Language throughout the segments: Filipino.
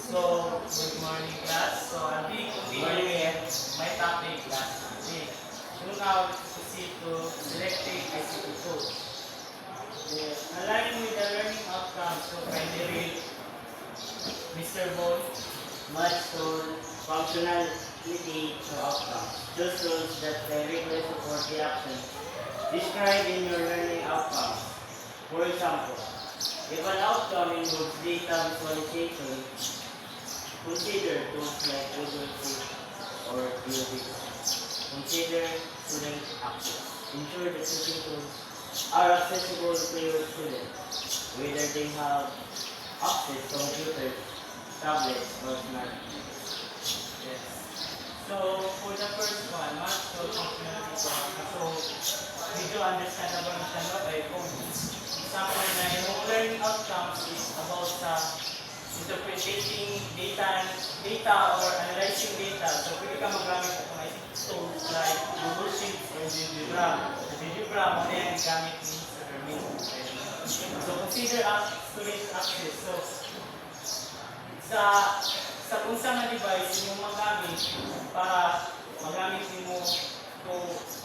So, good morning class. So, I'll be continuing my topic class today. So now, let's proceed to selecting ICT code. Aligning with the learning outcomes, so kindly read Mr. Bone. Milestone, functionality, or outcome. Choose rules that directly support the action described in your learning outcomes. For example, if an outcome involves data visualization, consider tools like Google Sheet or Ubix. Consider student access. Ensure that teaching tools are accessible to your students, whether they have access to computers, tablets, or smartphones. Yes. So, for the first one, milestone functionality ko. So, medyo understandable na siya, no? Ay, kung example na yung learning outcomes is about sa interpreting data or analyzing data. So, pwede ka magamit ng mga tools like Google Sheets or GeoGebra. Sa GeoGebra, mo na yan gamit ni sa Hermin. So, consider student access. So, sa kung saan na device yung magamit para magamit mo to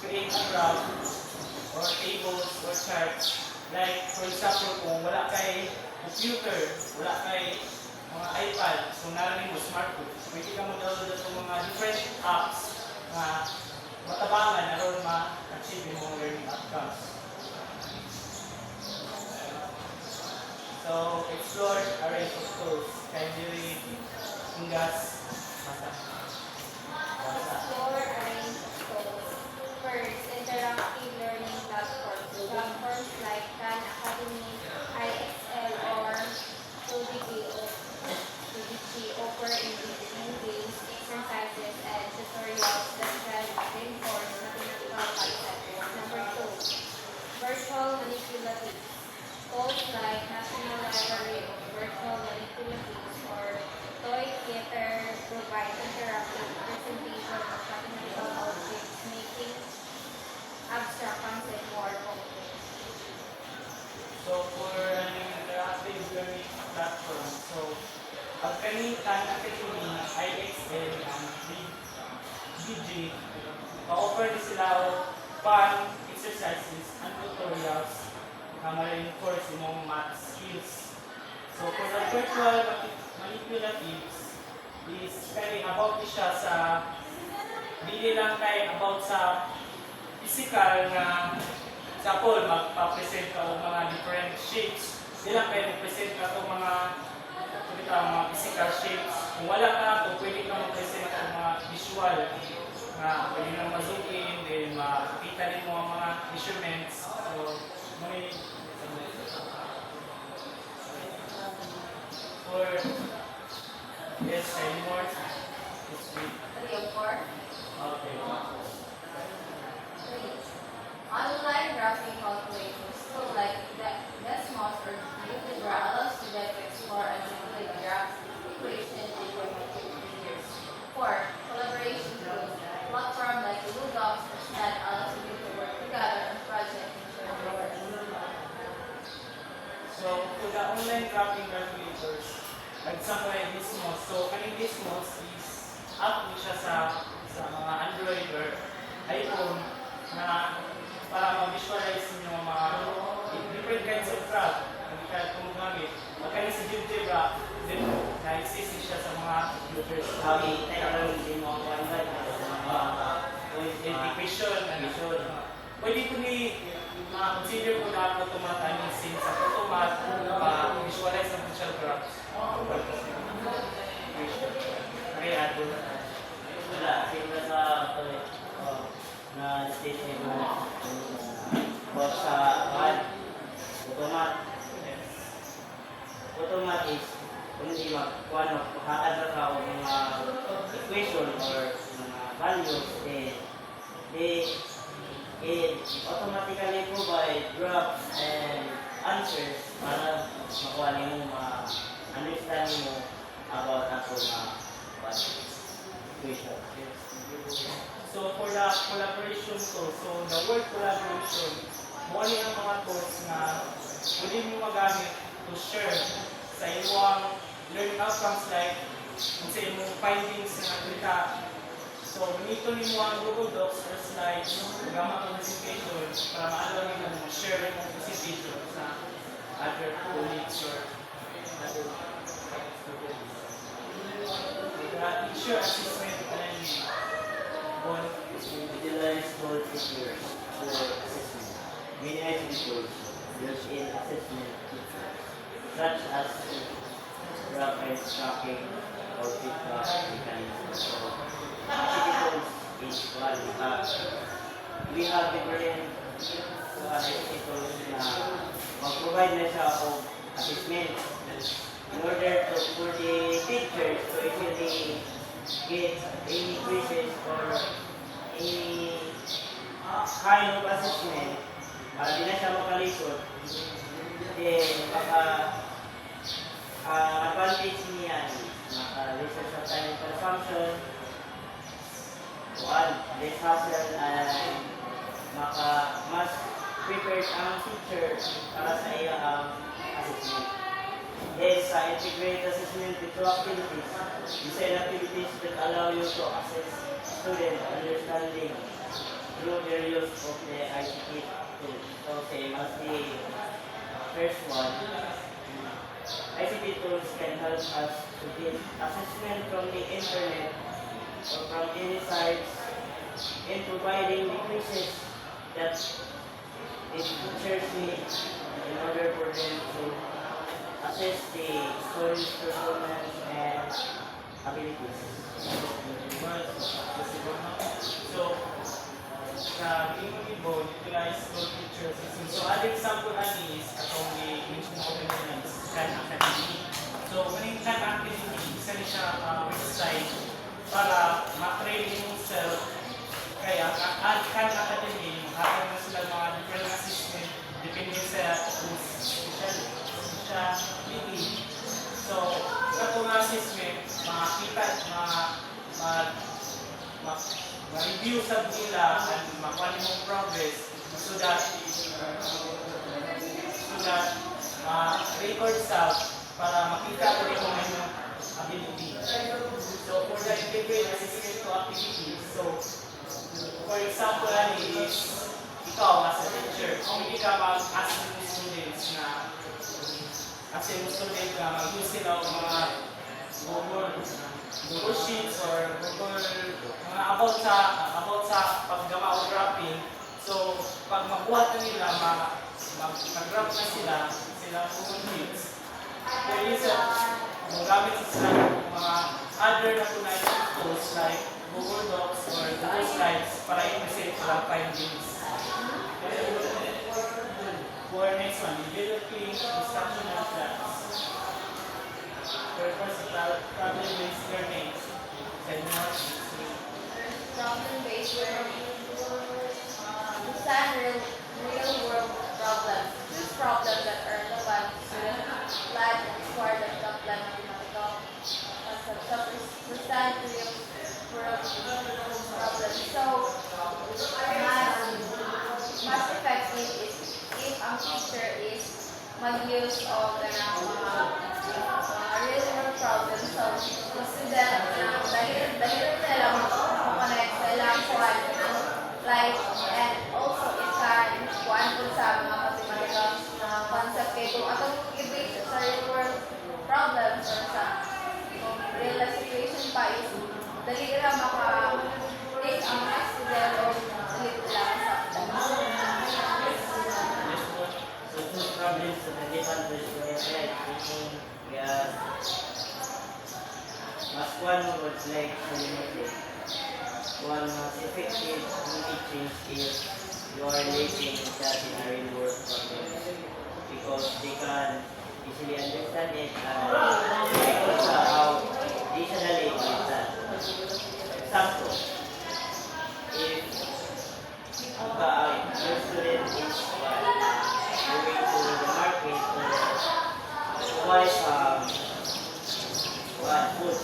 create a graph or tables or charts. Like, for example, kung wala kay computer, wala kay mga iPad, so narin mo smartphone, pwede ka mag-download itong mga different apps na matabangan na ron ma-achieve yung mga learning outcomes. So, explore array of tools. Kindly read Ingas Masa. Explore array of tools. First, interactive learning platforms. Platforms like Khan Academy, IXL, or 2DG offer engaging games, exercises, and tutorials that can reinforce mathematical concepts. Number 2, virtual manipulative. Tools like National Library of Virtual Manipulatives or Toy Theater provide interactive presentation of mathematical objects, making abstract concept more complex. So, for an interactive learning platform, so, ang Khan Academy, IXL, and DG, pa-offer din sila o fun exercises and tutorials na ma-reinforce yung math skills. So, for the virtual manipulatives, is kaya about siya sa, hindi lang kay about sa physical na sa pool, magpa-present ka o mga different shapes. Hindi lang kayo mag-present ka o mga physical shapes. Kung wala ka ito, pwede ka mag-present o mga visual na pwede nang ma-zoom in, then makikita din mo ang mga measurements. So, may for yes, any more? Yes, please. 3 or 4. Okay. 3. Online graphing calculations. So like Desmos or GeoGebra allows students to explore and simulate graphs, equations, and geometric figures. 4. Collaboration tools. Platform like Google Docs or Stan allows you to work together on projects and share your work. So, for the online graphing calculators, example like Desmos. So, kaning Desmos is app ni siya sa mga Android or iPhone na para ma-visualize niyo mga different kinds of graph na di kaya gumagamit. Magkani sa GeoGebra, then na-exist siya sa mga computers. Kami, tayo din mo ang kailan sa mga Equation, pwede ko ni consider ko na automat since sa automat ma-visualize ang visual graphs. Okay, ato. wala. Sila sa na statement mo about sa automat is kung hindi makakadra ka o mga equation or mga values, it automatically provide graphs and answers para makuha mo ma-understand mo about ako na equation. So for the collaboration tools, so the word collaboration, muli ang mga tools na pwede mo magamit to share sa iwang learning outcomes like kung sa imong findings na nakita. So, manito nimo ang Google Docs or slides, gama ang presentation para maalaw nila mo share yung presentation sa other colleagues or other students. Teacher assessment and one Utilize goal features for assessment. Minimize tools used in assessment features, such as reference tracking or feedback mechanisms. So, activity tools is one. We have different activity tools na mag-provide na siya of assessment in order to for the teachers to easily get any quizzes or any kind of assessment para di na siya makalisod. Then, advantage niya maka-research sa time consumption, less hassle, and mas prepared ang teacher para sa iya assessment. Then, sa integrate assessment with two activities, design activities that allow you to assess student understanding through their use of the ICT tools. So, same as the first one, ICT tools can help us to get assessment from the internet or from any sites in providing the quizzes that the teachers need in order for them to assess the students' performance and abilities. So, sa Ibo, utilize those features. So, an example is atong i-mention ko kanina is Khan Academy. So, kung Khan Academy, isa niya siya website para ma-train yourself. Kaya, ang Khan Academy, makakaroon na sila mga different assessment depende sa speciality. So, sa itong assessment, makakita, ma-review sa nila at makuha mong progress so that record sa para makita ko rin kung ano ability. So, for the integrate assessment to activity, so, for example, is ikaw as a teacher, kung hindi ka mag-ask ng students na kasi yung student ka, mag-use sila ng mga Google Sheets or Google, mga about sa paggama o graphing. So, pag makuha na nila, mag-graph na sila Google Sheets. Pwede sa, magamit sila ng mga other na tunay tools like Google Docs or Google Slides para i-present ang findings. For next one, developing instructional plans. Purpose of problem-based learning. Problem-based learning. Understand real-world problems. Choose problems that are relevant to student life and require the complex mathematical concepts. Understand real-world problems. So, mas effective is if ang teacher is mag-use of the real-world problems. So, the student, dahil nila mag-connect sa ilang kuhan like, and also it can kuhan po sa mga mathematical concept kayo. Kung atong i-base sa real-world problems or sa real life situation pa is dali nila maka-take ang mga student o dali lang sa So, two problems to the different ways mas one would like to limit. One most effective teaching is you are relating that in a real world problem because they can easily understand it and because how additionally it is done. Example, if your student is going to the market to buy some food,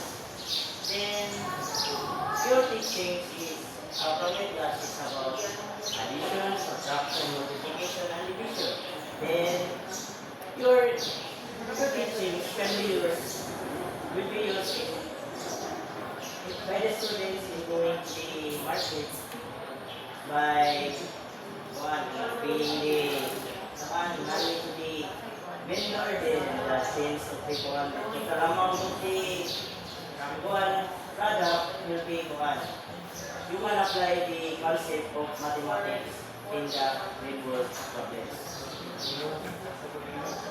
then your teaching is from your class is about addition, subtraction, multiplication, and division. Then your teaching can be used will be used by the students in going to the market by paying the money to the vendor, then the sales of the total amount of the product will be you can apply the concept of mathematics in the real world problems.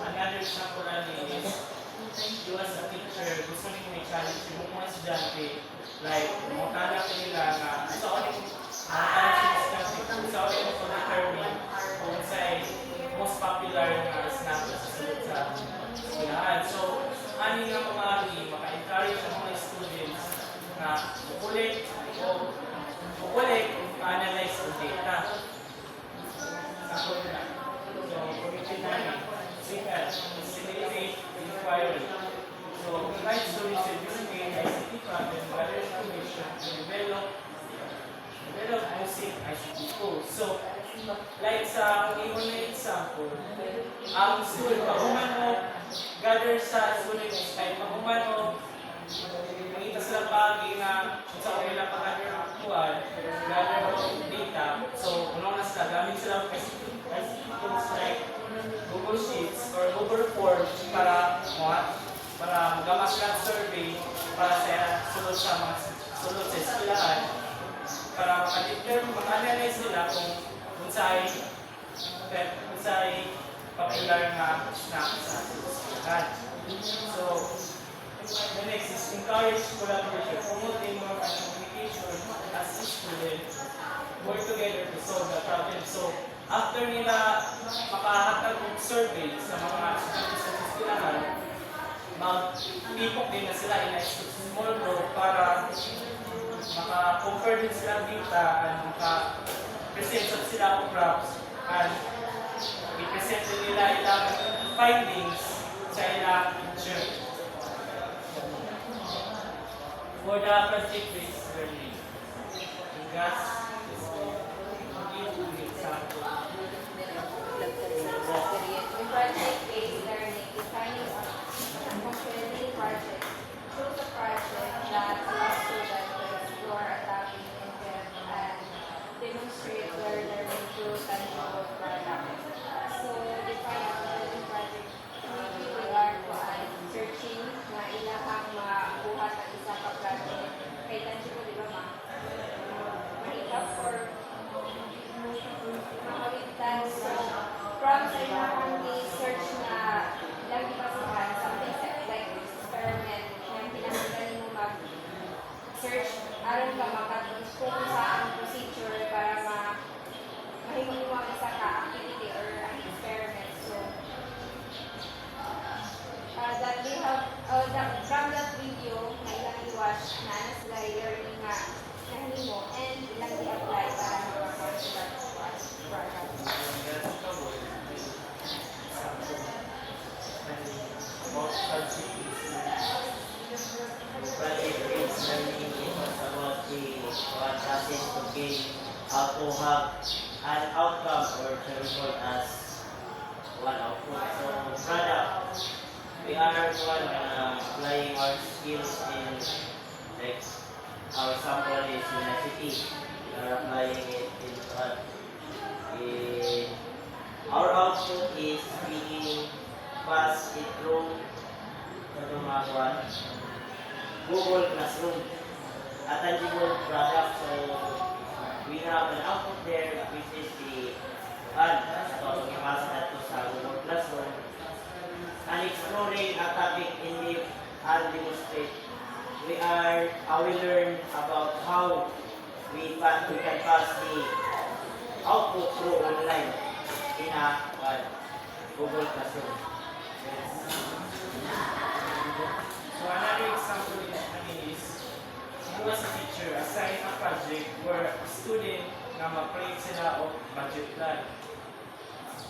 Another example namin is, you as a teacher, gusto niyo may challenge yung mga estudyante, like, makakalap nila na, sa ulit, makakalap sila estudyante, sa ulit mo determine kung sa'y most popular na snap na sasunod sa eskwelahan. So, ano nga pamahagi, maka-encourage ang mga students na bukulit o analyze ang data. Sample na. So, committed namin. Second, simulate inquiry. So, provide students with discipline, ICT problem, gather information, and develop using ICT tools. So, like sa iwan na example, ang student, paguman mo, gather sa students, ay paguman mo, makita sila bagay na kung sa kanila pag-gather ang actual, gather ng data. So, unang na sila, gamit sila ICT tools like Google Sheets or Google Forms para magamas lang survey para sa sulod sa eskwelahan para maka-analyze nila kung sa'y popular na snack sa eskwelahan. So, the next is encourage collaboration, promoting more communication as a student, work together to solve the problem. So, after nila makahatag ng survey sa mga estudyante sa eskwelahan, mag-tipok din na sila in a small group para maka-compare din sila ang data at maka-present sila ang graphs at i-present din nila ilang findings sa ilang teacher. For the project-based learning, gas is give an example. The project-based learning is finding a completing project. Choose a project that allows students to explore a topic in depth and demonstrate their learning through tangible products. So, define a learning project. Maybe we are searching na ilahang mabuhat ang isa ka project. Kay tangible, di ba ma? Mahirap or makawitan. So, from sa ilahang search na lagi basihan, something like experiment, yung pinakagaling mo mag-search, aron ka makatapos kung saan procedure para mahimong mo ang isa ka activity or an experiment. So, that we have, from that video na ilang i-watch na sila learning na nahimo and ilang i-apply para mag-work sa program. About Project-based learning is about the process to gain how to have an outcome or to report as one output. So, product, we are applying our skills in, like, our sample is university. We are applying it in our output is being passed it through Google Classroom, a tangible product. So we have an output there, which is the so pass that to sa Google Classroom, and exploring a topic in depth and demonstrate. We learn about how we can pass the output through online in a Google Classroom. So another example is you as a teacher assign a project where a student na mag-create sila of budget plan.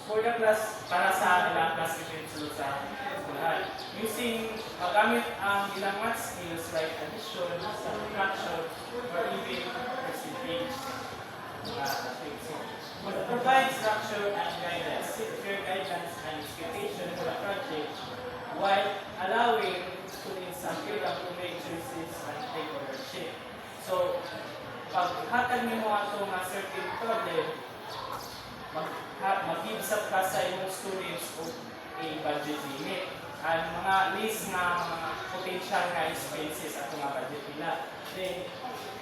For the class, para sa ilang class event sa eskwelahan. Using, magamit ang ilang math skills like addition, subtraction, or even percentage. Provide structure and guidance, set clear guidelines and expectation for the project while allowing students ang freedom to make choices and take ownership. So, pag hatag mo ato nga certain problem, mag-give ka sa imong students o a budget limit. And mga list nga mga potential nga expenses ato nga budget nila. Then,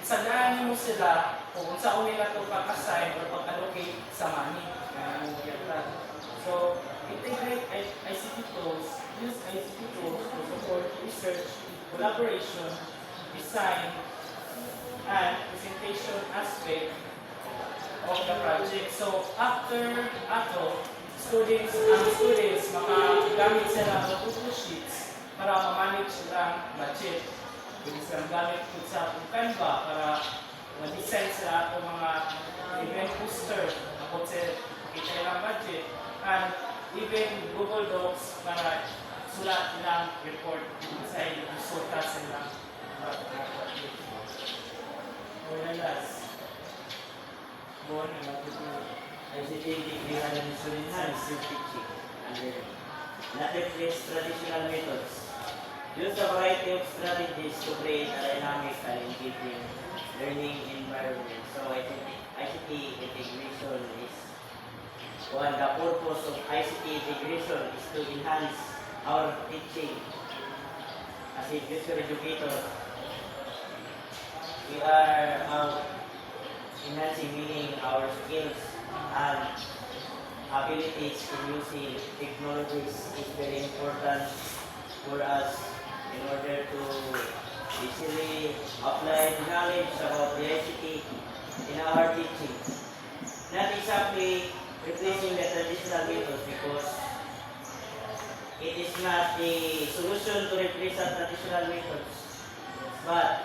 sadaan mo sila kung sa nila ito pag-assign or pag-allocate sa money. So, integrate ICT tools, use ICT tools to support research, collaboration, design, and presentation aspect of the project. So, after ang students makagamit sila ng Google Sheets para ma-manage silang budget. Pwede silang gamit po sa Canva para ma-design sila ang mga event poster ako sa kita ilang budget, and even Google Docs para sulat nilang report sa resulta sa ilang budget. Buwan na matutunan. ICT integration to enhance your teaching and learning. Not replace traditional methods. Use a variety of strategies to create a dynamic and engaging learning environment. So I think ICT integration is one. The purpose of ICT integration is to enhance our teaching. As a future educator, we are enhancing meaning our skills and abilities in using technologies is very important for us in order to easily apply the knowledge about the ICT in our teaching. Not exactly replacing the traditional methods, because it is not the solution to replace the traditional methods. But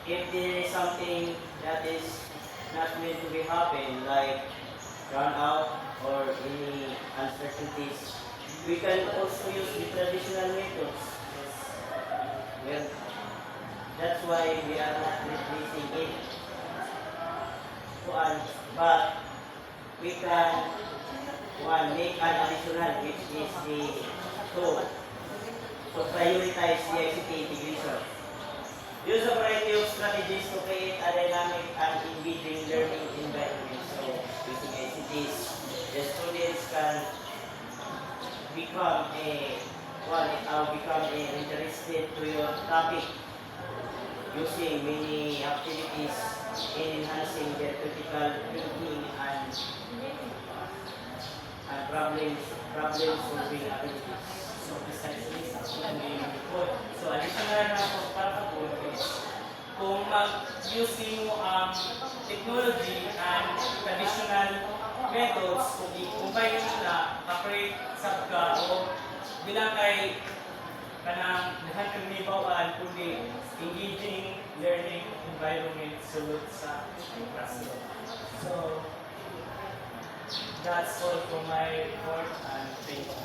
if there is something that is not meant to be happen, like run out or any uncertainties, we can also use the traditional methods. Well, that's why we are not replacing it. But we can make an additional, which is the tool to prioritize the ICT integration. Use a variety of strategies to create a dynamic and engaging learning environment. So, using ICTs, the students can become interested to your topic using many activities in enhancing their critical thinking and problem solving abilities. So, precisely sa sulang ngayon po. So, additional na po para po is kung mag-using mo ang technology and traditional methods, kung i-combine mo na, ka-create ka o bilang kay kanang dahan kang nibawaan kundi engaging learning environment sulod sa classroom. So, that's all for my report, and thank you.